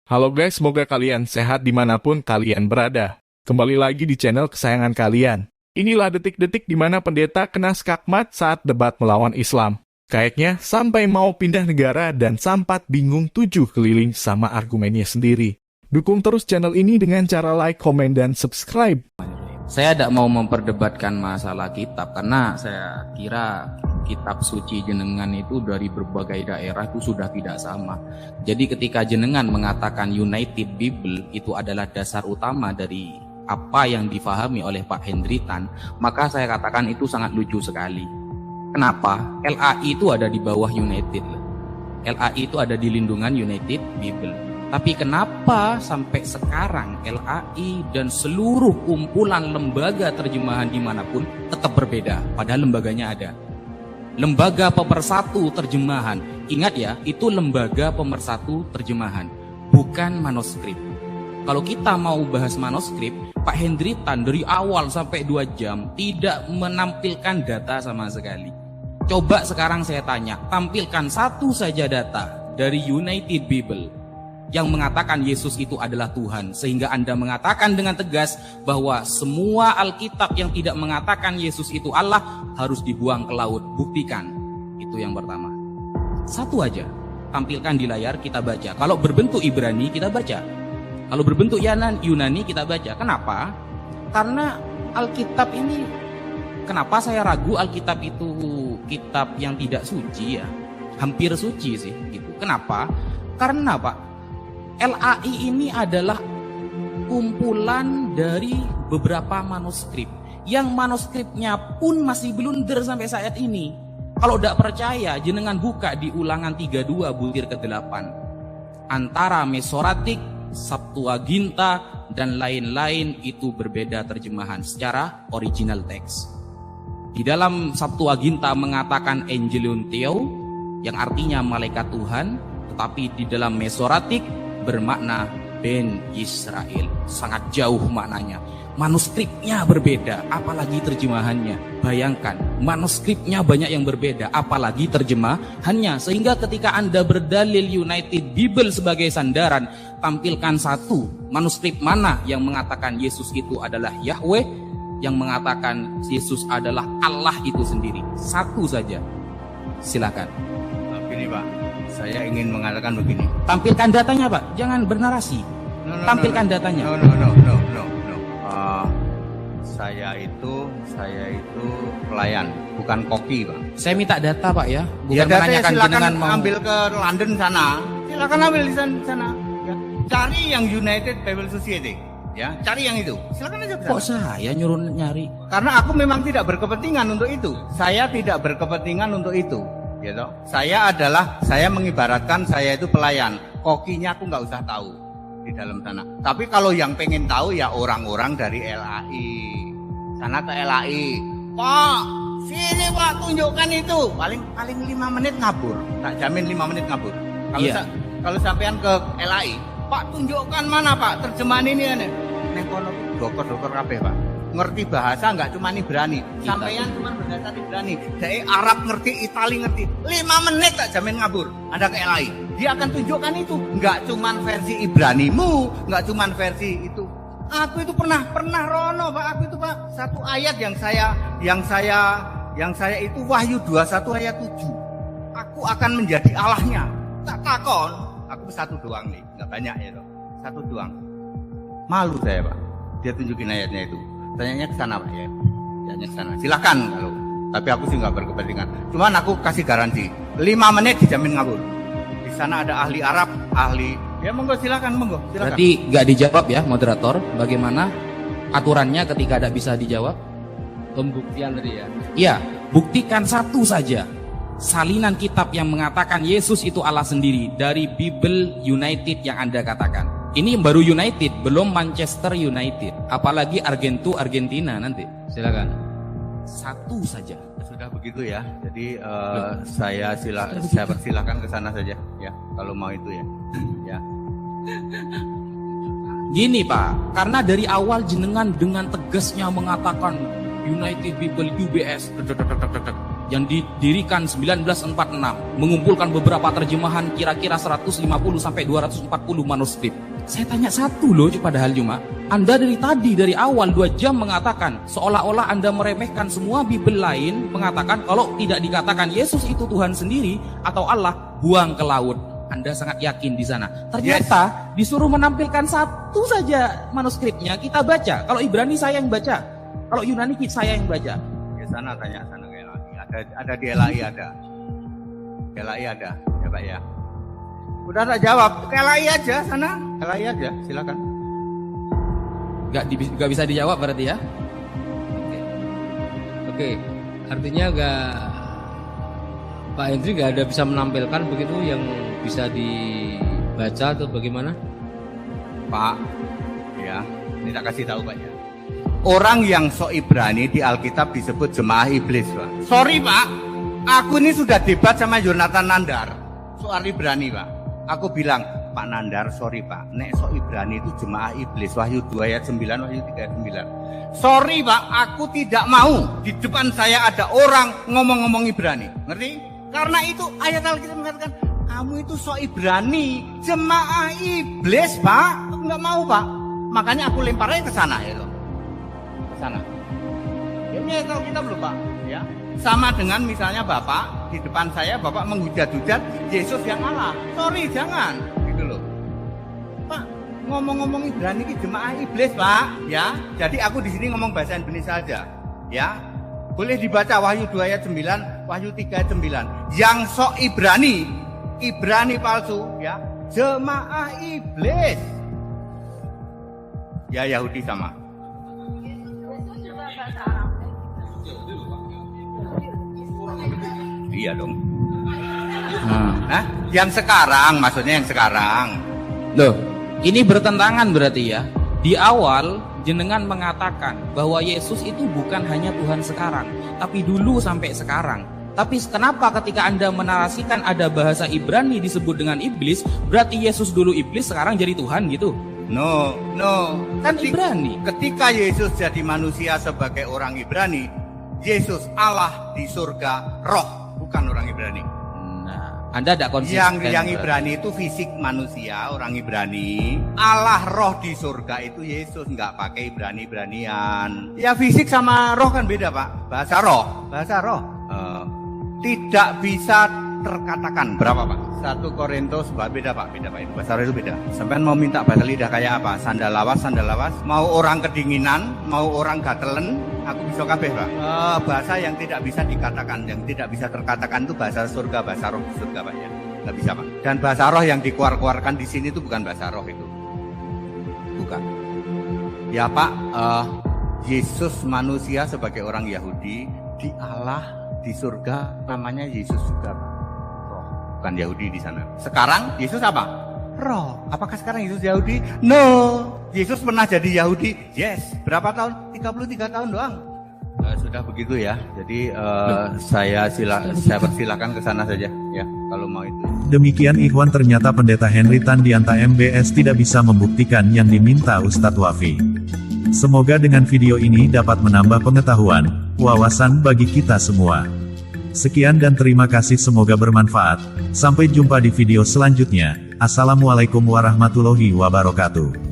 Halo guys, semoga kalian sehat dimanapun kalian berada. Kembali lagi di channel kesayangan kalian. Inilah detik-detik di mana pendeta kena skakmat saat debat melawan Islam. Kayaknya sampai mau pindah negara dan sampat bingung 7 keliling sama argumennya sendiri. Dukung terus channel ini dengan cara like, komen, dan subscribe. Saya tidak mau memperdebatkan masalah kitab karena saya kira kitab suci jenengan itu dari berbagai daerah itu sudah tidak sama. Jadi ketika jenengan mengatakan United Bible itu adalah dasar utama dari apa yang difahami oleh Pak Hendry Tan, maka saya katakan itu sangat lucu sekali. Kenapa? LAI itu ada di bawah United. LAI itu ada di lindungan United Bible. Tapi kenapa sampai sekarang LAI dan seluruh kumpulan lembaga terjemahan dimanapun tetap berbeda, padahal lembaganya ada. Lembaga pemersatu terjemahan, ingat ya, itu lembaga pemersatu terjemahan, bukan manuskrip. Kalau kita mau bahas manuskrip, Pak Hendry Tan dari awal sampai 2 jam tidak menampilkan data sama sekali. Coba sekarang saya tanya, tampilkan satu saja data dari United Bible yang mengatakan Yesus itu adalah Tuhan, sehingga Anda mengatakan dengan tegas bahwa semua Alkitab yang tidak mengatakan Yesus itu Allah harus dibuang ke laut. Buktikan. Itu yang pertama. Satu aja, tampilkan di layar, kita baca. Kalau berbentuk Ibrani kita baca, kalau berbentuk Yunani kita baca. Kenapa? Karena Alkitab ini, kenapa saya ragu Alkitab itu kitab yang tidak suci ya, hampir suci sih gitu. Kenapa? Karena Pak, LAI ini adalah kumpulan dari beberapa manuskrip yang manuskripnya pun masih blunder sampai saat ini. Kalau tidak percaya, jenengan buka di Ulangan 32 butir ke-8. Antara Mesoratik, Septuaginta, dan lain-lain itu berbeda terjemahan secara original teks. Di dalam Septuaginta mengatakan Angelion Theo yang artinya malaikat Tuhan, tetapi di dalam Mesoratik bermakna Ben Israel. Sangat jauh maknanya. Manuskripnya berbeda, apalagi terjemahannya. Bayangkan, manuskripnya banyak yang berbeda, apalagi terjemahannya. Sehingga ketika Anda berdalil United Bible sebagai sandaran, tampilkan satu manuskrip mana yang mengatakan Yesus itu adalah Yahweh, yang mengatakan Yesus adalah Allah itu sendiri. Satu saja. Silakan. Begini Pak, saya ingin mengatakan begini. Tampilkan datanya Pak, jangan bernarasi. Tampilkan datanya. No. Saya itu pelayan, bukan koki Pak. Saya minta data Pak ya, bukan Ya, menanyakan silakan jenengan mau ambil ke London sana. Silakan ambil di sana. Ya. Cari yang United Bible Society. Ya, cari yang itu. Silakan aja ke sana. Kok saya nyuruh nyari? Karena aku memang tidak berkepentingan untuk itu. Saya tidak berkepentingan untuk itu. Gitu. Saya mengibaratkan saya itu pelayan. Kokinya aku nggak usah tahu di dalam sana. Tapi kalau yang pengen tahu ya orang-orang dari LAI. Sana ke LAI. Pak, sini Pak, tunjukkan itu. Paling 5 menit ngabur. Tak jamin 5 menit ngabur. Kalau Iya. kalau sampean ke LAI, Pak, tunjukkan mana Pak terjemahan ini ane. Neng kono dokter kabeh Pak. Ngerti bahasa nggak cuma Ibrani, sampean cuma berbahasa Ibrani, dari Arab ngerti, Itali ngerti, 5 menit tak jamin ngabur. Ada ke LAI, dia akan tunjukkan itu, nggak cuma versi Ibranimu, nggak cuma versi itu. Aku itu pernah rono Pak, aku itu Pak, satu ayat yang saya itu Wahyu 21 ayat 7. Aku akan menjadi Allahnya. Tak takon, aku satu doang nih, nggak banyak ya toh, satu doang. Malu saya Pak, dia tunjukin ayatnya itu. Tanyanya ke sana Pak ya. Tanya ke sana. Silakan kalau. Tapi aku sih nggak berkepentingan. Cuman aku kasih garansi 5 menit dijamin ngabur. Di sana ada ahli Arab, ahli. Ya monggo silakan. Berarti nggak dijawab ya moderator. Bagaimana aturannya ketika ada bisa dijawab? Pembuktian tadi ya. Iya, buktikan satu saja. Salinan kitab yang mengatakan Yesus itu Allah sendiri dari Bible United yang Anda katakan. Ini baru United, belum Manchester United. Apalagi Argentina nanti. Silakan. Satu saja. Sudah begitu ya. Jadi saya persilahkan ke sana saja ya. Kalau mau itu ya. Ya. Gini Pak, karena dari awal jenengan dengan tegasnya mengatakan United Bible UBS, yang didirikan 1946, mengumpulkan beberapa terjemahan kira-kira 150 sampai 240 manuskrip. Saya tanya satu loh padahal cuma, Anda dari awal 2 jam mengatakan seolah-olah Anda meremehkan semua Bible lain, mengatakan kalau tidak dikatakan Yesus itu Tuhan sendiri atau Allah, buang ke laut. Anda sangat yakin di sana. Ternyata disuruh menampilkan satu saja manuskripnya, kita baca. Kalau Ibrani saya yang baca, kalau Yunani saya yang baca. Ke sana tanya sana ke LAI. Ada di LAI ada. LAI ada, ya Pak ya. Udah tak jawab, ke LAI aja sana. LAI aja, silakan. Gak bisa dijawab berarti ya? Oke. Artinya Pak Hendri nggak ada bisa menampilkan begitu yang bisa dibaca atau bagaimana? Pak, ya, ini tak kasih tahu Pak ya. Orang yang sok Ibrani di Alkitab disebut jemaah iblis, Pak. Sorry Pak, aku ini sudah debat sama Jonathan Nandar soal Ibrani Pak. Aku bilang, Pak Nandar, sorry Pak, nek sok Ibrani itu jemaah iblis, Wahyu 2 ayat 9, Wahyu 3 ayat 9. Sorry Pak, aku tidak mau di depan saya ada orang ngomong-ngomong Ibrani, ngerti? Karena itu ayat Alkitab mengatakan, kamu itu sok Ibrani, jemaah iblis Pak. Aku nggak mau Pak. Makanya aku lemparnya ke sana ya loh. Ke sana. Ya, ini ayat Alkitab loh Pak. Ya. Sama dengan misalnya Bapak di depan saya, Bapak menghujat-hujat Yesus yang Allah. Sorry, jangan. Gitu loh. Pak, ngomong-ngomong Ibrani ini jemaah iblis Pak. Ya. Jadi aku di sini ngomong bahasa Indonesia saja. Ya. Boleh dibaca Wahyu 2 ayat 9, Wahyu 3 ayat 9. Yang sok Ibrani palsu, ya, jemaah iblis. Ya Yahudi sama. Iya dong. Nah, yang sekarang, maksudnya yang sekarang. Loh, ini bertentangan berarti ya. Di awal jenengan mengatakan bahwa Yesus itu bukan hanya Tuhan sekarang, tapi dulu sampai sekarang. Tapi kenapa ketika Anda menarasikan ada bahasa Ibrani disebut dengan iblis, berarti Yesus dulu iblis, sekarang jadi Tuhan gitu? No. Kan Ibrani. Ketika Yesus jadi manusia sebagai orang Ibrani, Yesus Allah di surga, roh, bukan orang Ibrani. Nah, Anda tidak konsisten. Yang Ibrani itu fisik manusia, orang Ibrani. Allah roh di surga itu Yesus, nggak pakai Ibrani-Ibranian. Ya fisik sama roh kan beda Pak. Bahasa roh. Tidak bisa terkatakan. Berapa Pak? 1 Korintus, beda Pak itu bahasa roh itu beda. Sampai mau minta bahasa lidah kayak apa? Sandal lawas. Mau orang kedinginan, mau orang gatelen, aku bisa kabeh Pak. Bahasa yang tidak bisa dikatakan, yang tidak bisa terkatakan itu bahasa surga, bahasa roh di surga Pak ya. Nggak bisa Pak. Dan bahasa roh yang dikeluarkan di sini itu bukan bahasa roh itu. Bukan. Ya Pak, Yesus manusia sebagai orang Yahudi, di Allah di surga namanya Yesus juga Pak. Roh, bukan Yahudi di sana. Sekarang Yesus apa? Roh. Apakah sekarang Yesus Yahudi? No. Yesus pernah jadi Yahudi? Yes. Berapa tahun? 33 tahun doang. Sudah begitu ya. Jadi saya persilakan ke sana saja ya kalau mau itu. Demikian Ikhwan, ternyata Pendeta Henry Tandianta MBS tidak bisa membuktikan yang diminta Ustadz Wafi. Semoga dengan video ini dapat menambah pengetahuan, wawasan bagi kita semua. Sekian dan terima kasih, semoga bermanfaat. Sampai jumpa di video selanjutnya. Assalamualaikum warahmatullahi wabarakatuh.